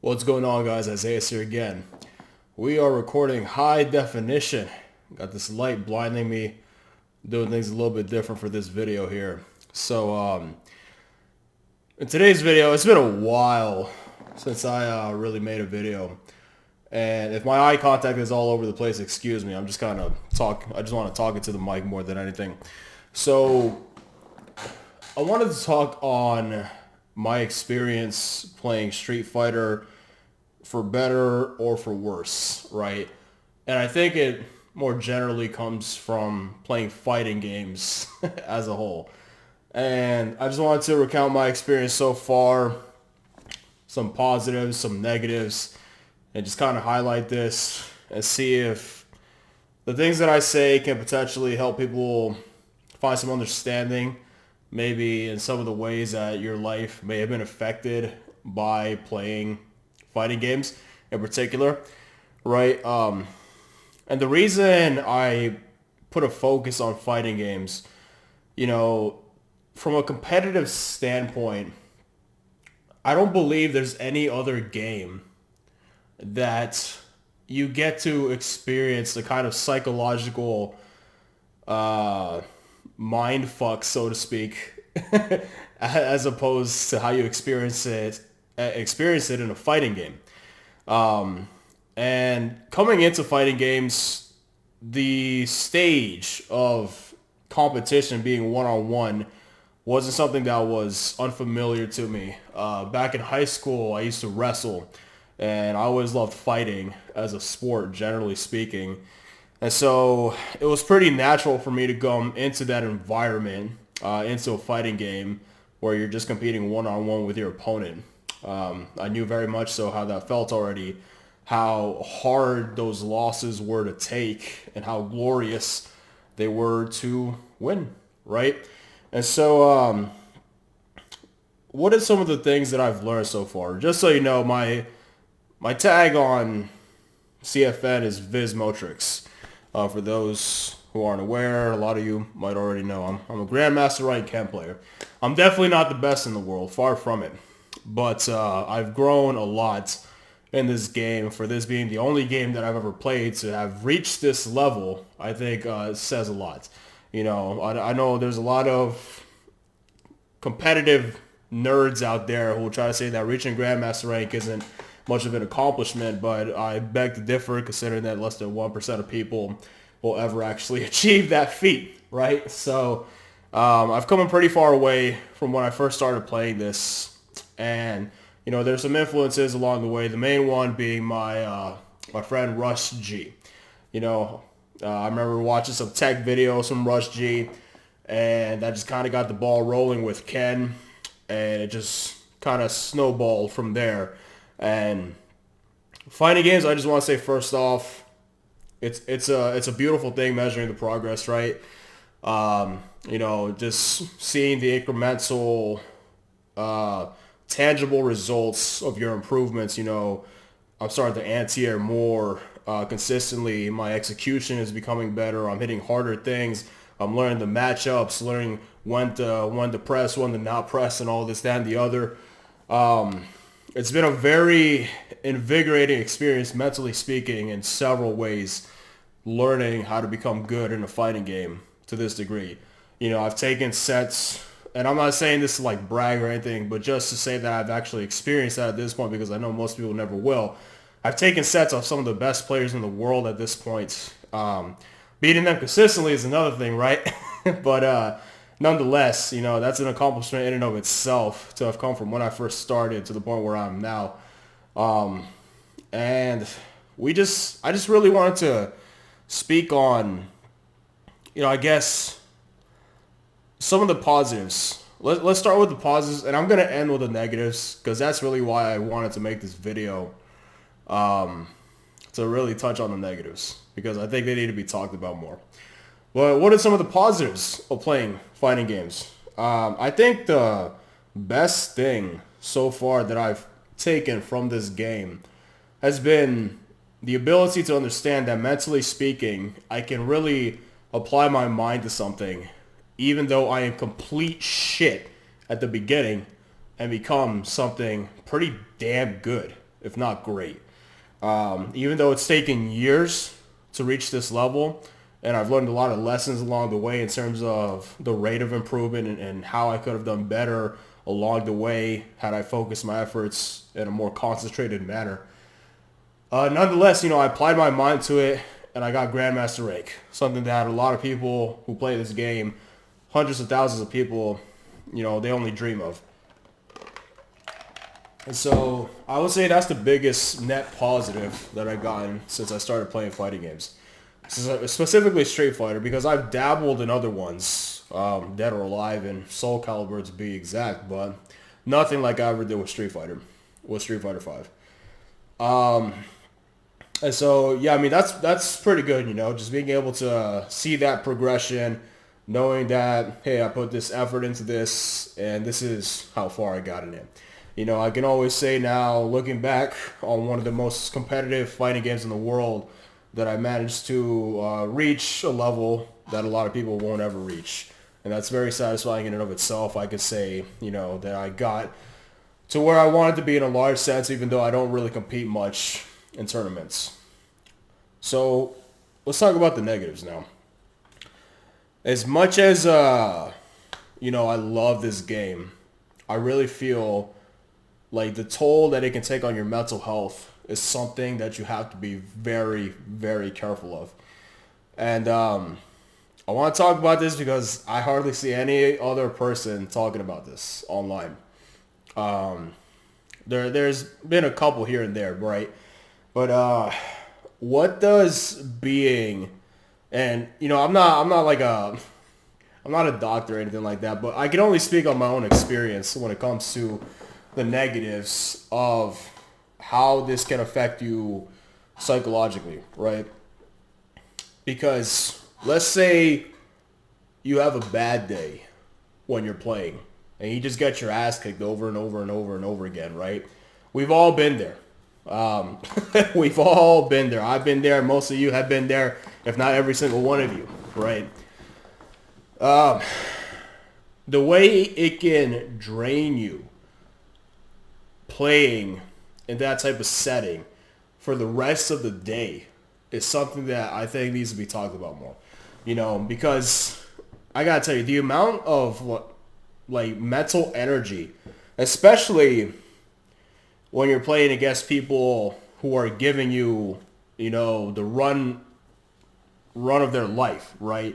What's going on, guys? Isaiah here again. We are recording high definition. Got this light blinding me, doing things a little bit different for this video here. So, in today's video, it's been a while since I really made a video. And if my eye contact is all over the place, excuse me. I'm just kind of I just want to talk into the mic more than anything. So, I wanted to talk on my experience playing Street Fighter, for better or for worse, right? And I think it more generally comes from playing fighting games as a whole. And I just wanted to recount my experience so far, some positives, some negatives, and just kind of highlight this and see if the things that I say can potentially help people find some understanding, maybe in some of the ways that your life may have been affected by playing fighting games in particular, right? And the reason I put a focus on fighting games, from a competitive standpoint, I don't believe there's any other game that you get to experience the kind of psychological mind fuck, so to speak, as opposed to how you experience it in a fighting game. And coming into fighting games, the stage of competition being one-on-one wasn't something that was unfamiliar to me. Back in high school, I used to wrestle, and I always loved fighting as a sport, generally speaking. And so it was pretty natural for me to come into that environment, into a fighting game where you're just competing one-on-one with your opponent. I knew very much so how that felt already, how hard those losses were to take, and how glorious they were to win, right? And so, what are some of the things that I've learned so far? Just so you know, my tag on CFN is Vismotrix. For those who aren't aware, a lot of you might already know I'm a Grandmaster Right Ken player. I'm definitely not the best in the world, far from it. But I've grown a lot in this game. For this being the only game that I've ever played to have reached this level, I think it says a lot. I know there's a lot of competitive nerds out there who will try to say that reaching Grandmaster rank isn't much of an accomplishment, but I beg to differ, considering that less than 1% of people will ever actually achieve that feat, right? So I've come a pretty far away from when I first started playing this. And, there's some influences along the way. The main one being my friend Rush G. I remember watching some tech videos from Rush G, and that just kind of got the ball rolling with Ken, and it just kind of snowballed from there. And fighting games, I just want to say first off, it's a beautiful thing measuring the progress, right? Just seeing the incremental tangible results of your improvements. I'm starting to anti-air more consistently. My execution is becoming better. I'm hitting harder things. I'm learning the matchups, learning when to press, when to not press, and all this, that, and the other. It's been a very invigorating experience, mentally speaking, in several ways, learning how to become good in a fighting game to this degree. I've taken sets, and I'm not saying this to like brag or anything, but just to say that I've actually experienced that at this point, because I know most people never will. I've taken sets off some of the best players in the world at this point. Beating them consistently is another thing, right? But nonetheless, that's an accomplishment in and of itself to have come from when I first started to the point where I'm now. And I just really wanted to speak on, I guess, some of the positives. Let's start with the positives, and I'm going to end with the negatives, because that's really why I wanted to make this video, to really touch on the negatives, because I think they need to be talked about more. But what are some of the positives of playing fighting games? I think the best thing so far that I've taken from this game has been the ability to understand that, mentally speaking, I can really apply my mind to something, even though I am complete shit at the beginning, and become something pretty damn good if not great. Even though it's taken years to reach this level, and I've learned a lot of lessons along the way in terms of the rate of improvement and how I could have done better along the way had I focused my efforts in a more concentrated manner. Nonetheless, I applied my mind to it, and I got Grandmaster rank, something that a lot of people who play this game, hundreds of thousands of people, they only dream of. And so I would say that's the biggest net positive that I've gotten since I started playing fighting games. Specifically Street Fighter, because I've dabbled in other ones, Dead or Alive and Soul Calibur to be exact, but nothing like I ever did with Street Fighter 5. And so, yeah, I mean, that's pretty good, just being able to see that progression, knowing that, hey, I put this effort into this, and this is how far I got in it. I can always say now, looking back on one of the most competitive fighting games in the world, that I managed to reach a level that a lot of people won't ever reach. And that's very satisfying in and of itself. I could say, that I got to where I wanted to be in a large sense, even though I don't really compete much in tournaments. So let's talk about the negatives now. As much as, I love this game, I really feel like the toll that it can take on your mental health is something that you have to be very, very careful of. And I want to talk about this because I hardly see any other person talking about this online. There's been a couple here and there, right? But what does being, and I'm not a doctor or anything like that, but I can only speak on my own experience when it comes to the negatives of how this can affect you psychologically, right? Because let's say you have a bad day when you're playing and you just get your ass kicked over and over and over and over again, right? We've all been there. We've all been there. I've been there. Most of you have been there, if not every single one of you, right? The way it can drain you playing in that type of setting for the rest of the day is something that I think needs to be talked about more. Because I gotta tell you, the amount of mental energy, especially when you're playing against people who are giving you, the run of their life, right,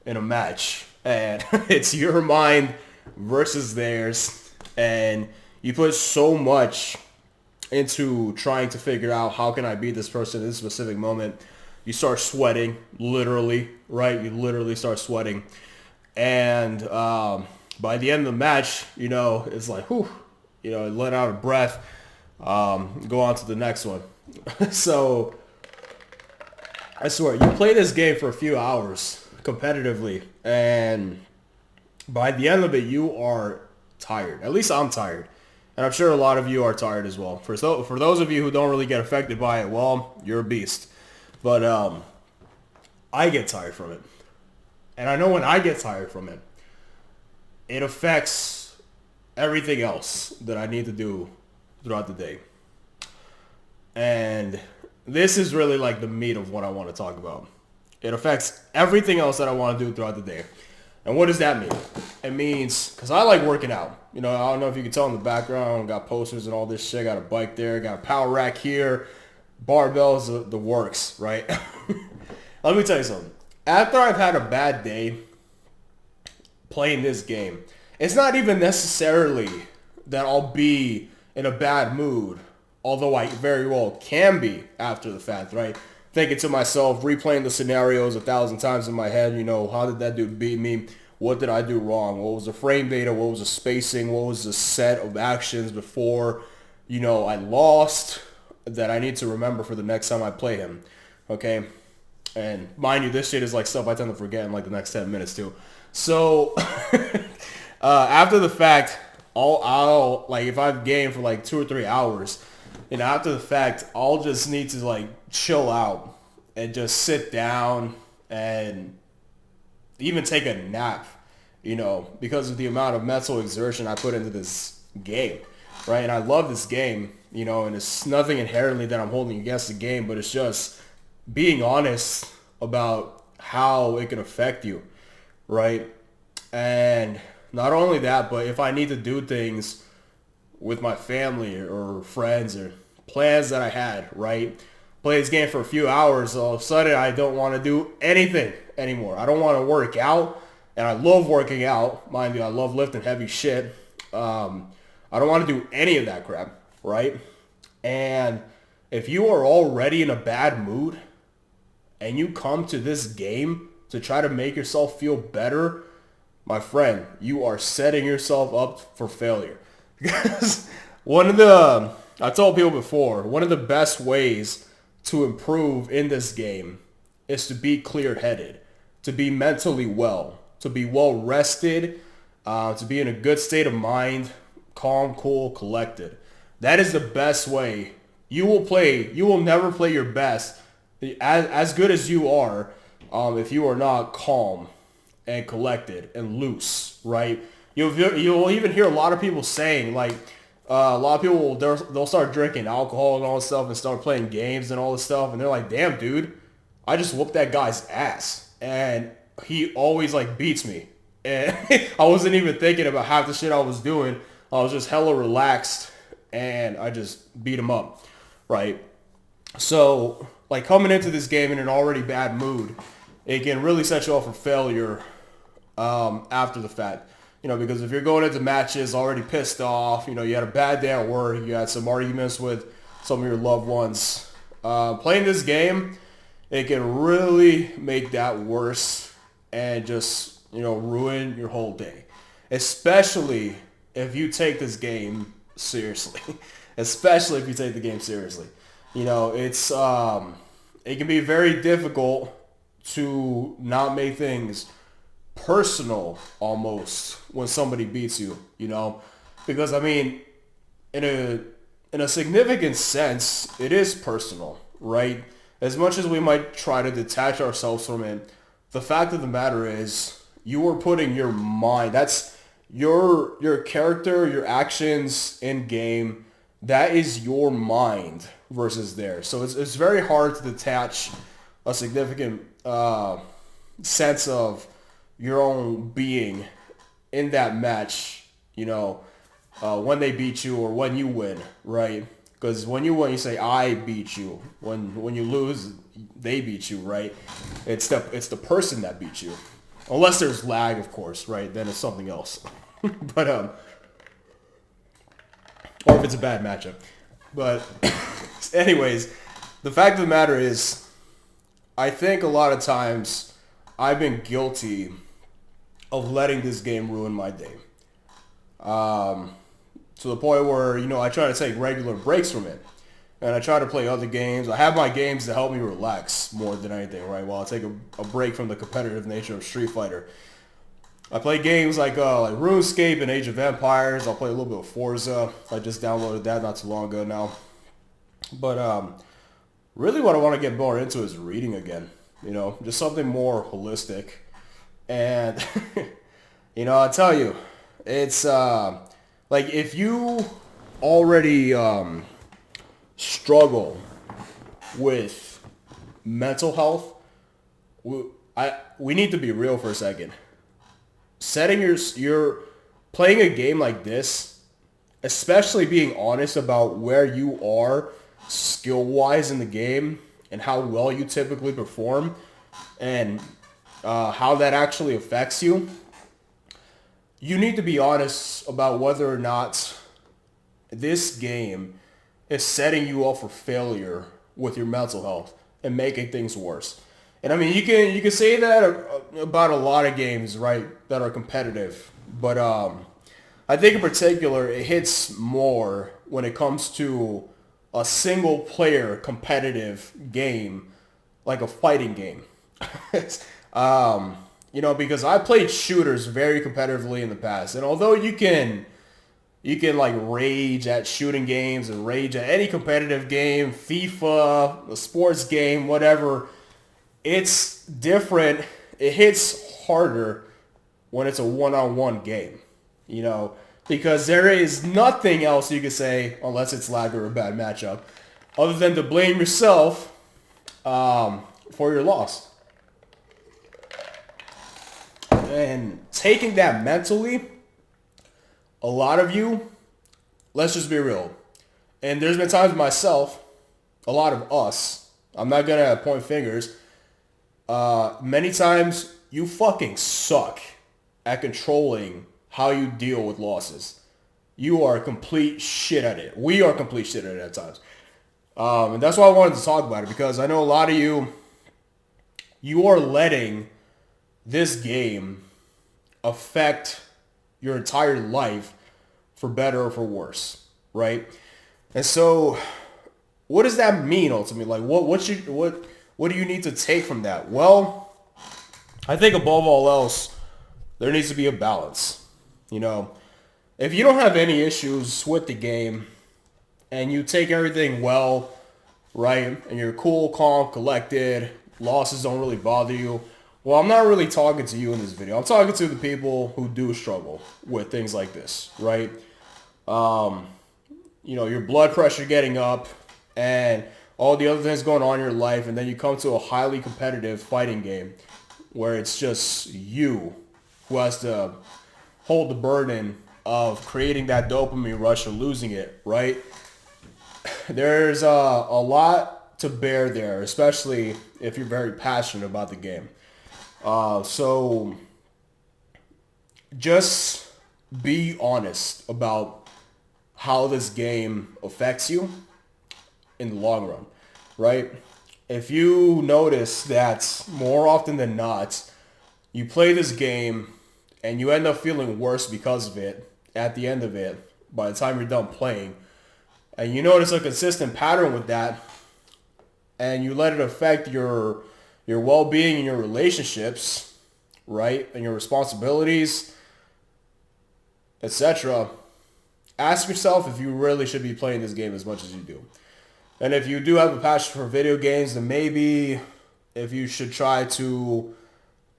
in a match, and it's your mind versus theirs, and you put so much into trying to figure out how can I beat this person in this specific moment. You start sweating, literally, right? You literally start sweating. And by the end of the match, it's like, whew, let out a breath, go on to the next one. So, I swear, you play this game for a few hours competitively, and by the end of it, you are tired. At least I'm tired. And I'm sure a lot of you are tired as well. For those of you who don't really get affected by it, well, you're a beast. But I get tired from it. And I know when I get tired from it, it affects everything else that I need to do throughout the day. And this is really like the meat of what I want to talk about. It affects everything else that I want to do throughout the day. And what does that mean? It means, because I like working out. I don't know if you can tell in the background, got posters and all this shit. Got a bike there, got a power rack here, barbells, the works, right? Let me tell you something. After I've had a bad day playing this game, it's not even necessarily that I'll be in a bad mood, although I very well can be after the fact, right? Thinking to myself, replaying the scenarios 1,000 times in my head, how did that dude beat me? What did I do wrong? What was the frame data? What was the spacing? What was the set of actions before, I lost that I need to remember for the next time I play him, okay? And mind you, this shit is like stuff I tend to forget in like the next 10 minutes too. So after the fact, I'll like if I've gamed for like 2 or 3 hours, after the fact, I'll just need to like chill out and just sit down and even take a nap, because of the amount of mental exertion I put into this game, right? And I love this game, and it's nothing inherently that I'm holding against the game, but it's just being honest about how it can affect you, right? And not only that, but if I need to do things with my family or friends or plans that I had, right? Play this game for a few hours, all of a sudden I don't want to do anything anymore. I don't want to work out, and I love working out. Mind you, I love lifting heavy shit. I don't want to do any of that crap, right? And if you are already in a bad mood and you come to this game to try to make yourself feel better, my friend, you are setting yourself up for failure. Because I told people before, one of the best ways to improve in this game is to be clear-headed, to be mentally well, to be well rested, to be in a good state of mind, calm, cool, collected. That is the best way. You will never play your best, as good as you are, if you are not calm and collected and loose, right? You'll even hear a lot of people saying, like, a lot of people, they'll start drinking alcohol and all this stuff and start playing games and all this stuff, and they're like, damn, dude, I just whooped that guy's ass, and he always, like, beats me. And I wasn't even thinking about half the shit I was doing. I was just hella relaxed, and I just beat him up, right? So, like, coming into this game in an already bad mood, it can really set you up for failure after the fact. Because if you're going into matches already pissed off, you had a bad day at work, you had some arguments with some of your loved ones, playing this game, it can really make that worse and just, ruin your whole day. Especially if you take this game seriously. Especially if you take the game seriously. It's, it can be very difficult to not make things personal almost when somebody beats you, because I mean, in a significant sense, it is personal, right? As much as we might try to detach ourselves from it, the fact of the matter is you are putting your mind, that's your character, your actions in game, that is your mind versus theirs. So it's very hard to detach a significant sense of your own being in that match, when they beat you or when you win, right? Because when you win, you say, I beat you. When you lose, they beat you, right? It's the person that beat you. Unless there's lag, of course, right? Then it's something else. But, or if it's a bad matchup. But anyways, the fact of the matter is, I think a lot of times I've been guilty of letting this game ruin my day. To the point where, I try to take regular breaks from it. And I try to play other games. I have my games to help me relax more than anything, right? While I take a break from the competitive nature of Street Fighter. I play games like RuneScape and Age of Empires. I'll play a little bit of Forza. I just downloaded that not too long ago now. But really what I want to get more into is reading again. Just something more holistic. And, I'll tell you, it's, like, if you already struggle with mental health, we need to be real for a second. Setting your playing a game like this, especially being honest about where you are skill-wise in the game and how well you typically perform and how that actually affects you, you need to be honest about whether or not this game is setting you up for failure with your mental health and making things worse. And I mean, you can say that about a lot of games, right, that are competitive. But I think in particular, it hits more when it comes to a single-player competitive game, like a fighting game. Because I played shooters very competitively in the past, and although you can like rage at shooting games and rage at any competitive game, FIFA, a sports game, whatever, it's different. It hits harder when it's a one-on-one game. because there is nothing else you can say unless it's lag or a bad matchup, other than to blame yourself for your loss. And taking that mentally, a lot of you, let's just be real, and there's been times myself, a lot of us, I'm not going to point fingers, many times you fucking suck at controlling how you deal with losses. You are complete shit at it. We are complete shit at it at times. And that's why I wanted to talk about it, because I know a lot of you are letting this game affect your entire life for better or for worse, right? And so what does that mean ultimately? Like what do you need to take from that? Well, I think above all else, there needs to be a balance. You know, if you don't have any issues with the game and you take everything well, right, and you're cool, calm, collected, losses don't really bother you, well, I'm not really talking to you in this video. I'm talking to the people who do struggle with things like this, right? You know, your blood pressure getting up and all the other things going on in your life, and then you come to a highly competitive fighting game where it's just you who has to hold the burden of creating that dopamine rush or losing it, right? There's a lot to bear there, especially if you're very passionate about the game. So just be honest about how this game affects you in the long run, right? If you notice that more often than not, you play this game and you end up feeling worse because of it at the end of it, by the time you're done playing, and you notice a consistent pattern with that, and you let it affect your well-being and your relationships, right, and your responsibilities, etc., ask yourself if you really should be playing this game as much as you do. And if you do have a passion for video games, then maybe if you should try to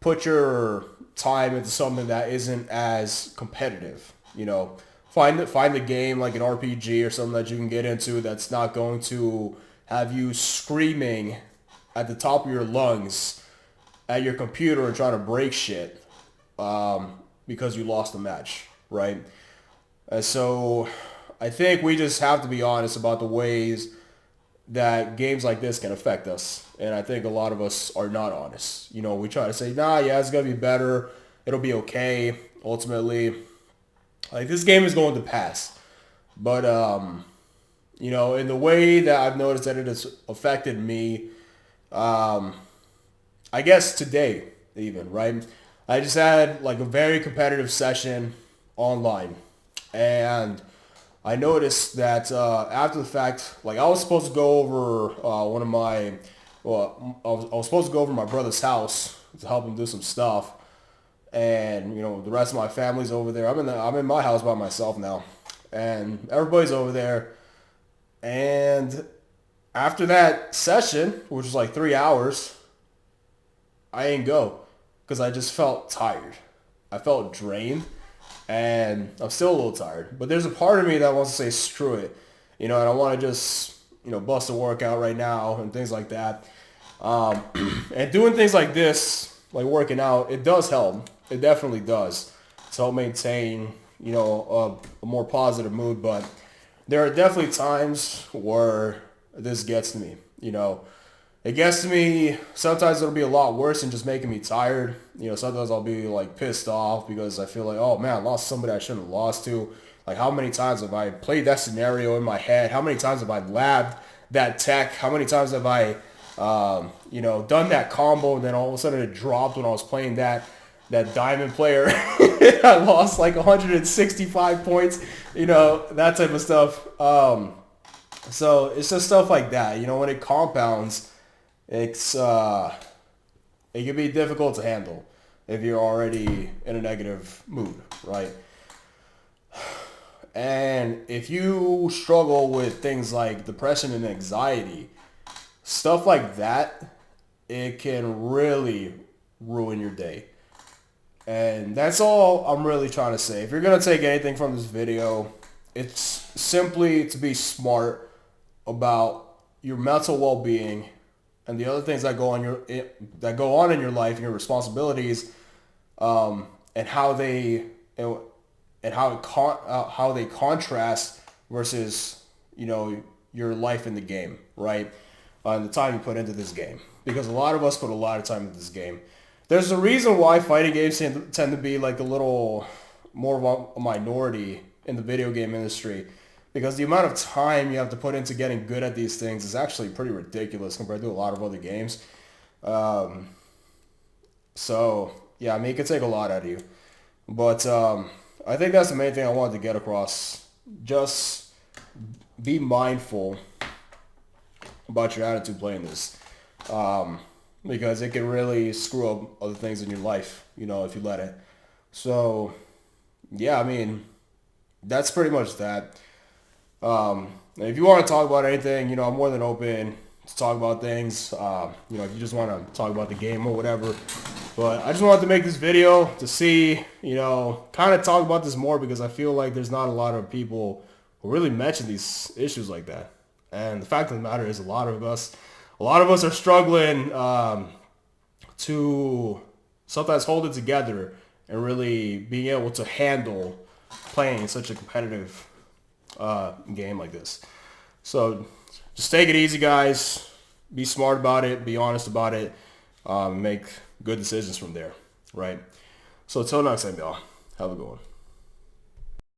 put your time into something that isn't as competitive. You know, find the game like an RPG or something that you can get into that's not going to have you screaming at the top of your lungs at your computer and trying to break shit because you lost the match, right? And so I think we just have to be honest about the ways that games like this can affect us. And I think a lot of us are not honest. You know, we try to say, nah, yeah, it's going to be better. It'll be okay. Ultimately, like, this game is going to pass. But, you know, in the way that I've noticed that it has affected me, I guess today even, right? I just had like a very competitive session online. And I noticed that after the fact, like, I was supposed to go over I was supposed to go over to my brother's house to help him do some stuff. And, you know, the rest of my family's over there. I'm in my house by myself now. And everybody's over there. And after that session, which was like 3 hours, I didn't go because I just felt tired. I felt drained, and I'm still a little tired. But there's a part of me that wants to say, screw it. You know, and I want to just, you know, bust a workout right now and things like that. And doing things like this, like working out, it does help. It definitely does to help maintain, you know, a more positive mood. But there are definitely times where this gets to me, you know. It gets to me, sometimes it'll be a lot worse than just making me tired. You know, sometimes I'll be, like, pissed off because I feel like, oh, man, I lost somebody I shouldn't have lost to. Like, how many times have I played that scenario in my head? How many times have I labbed that tech? How many times have I, you know, done that combo and then all of a sudden it dropped when I was playing that diamond player? I lost like 165 points, you know, that type of stuff. So it's just stuff like that. You know, when it compounds, it can be difficult to handle if you're already in a negative mood, right? And if you struggle with things like depression and anxiety, stuff like that, it can really ruin your day. And that's all I'm really trying to say. If you're going to take anything from this video, it's simply to be smart about your mental well-being and the other things that go on in your life and your responsibilities, and how they how they contrast versus your life in the game, right? And the time you put into this game, because a lot of us put a lot of time into this game. There's a reason why fighting games tend to be like a little more of a minority in the video game industry, because the amount of time you have to put into getting good at these things is actually pretty ridiculous compared to a lot of other games. So yeah, I mean, it could take a lot out of you. But I think that's the main thing I wanted to get across. Just be mindful about your attitude playing this. Because it can really screw up other things in your life, if you let it. So, yeah, I mean, that's pretty much that. And if you want to talk about anything, I'm more than open to talk about things. If you just want to talk about the game or whatever. But I just wanted to make this video to see, kind of talk about this more, because I feel like there's not a lot of people who really mention these issues like that. And the fact of the matter is, a lot of us are struggling to sometimes hold it together and really being able to handle playing such a competitive game like this. So just take it easy, guys. Be smart about it. Be honest about it. Make good decisions from there, right? So until next time, y'all. Have a good one.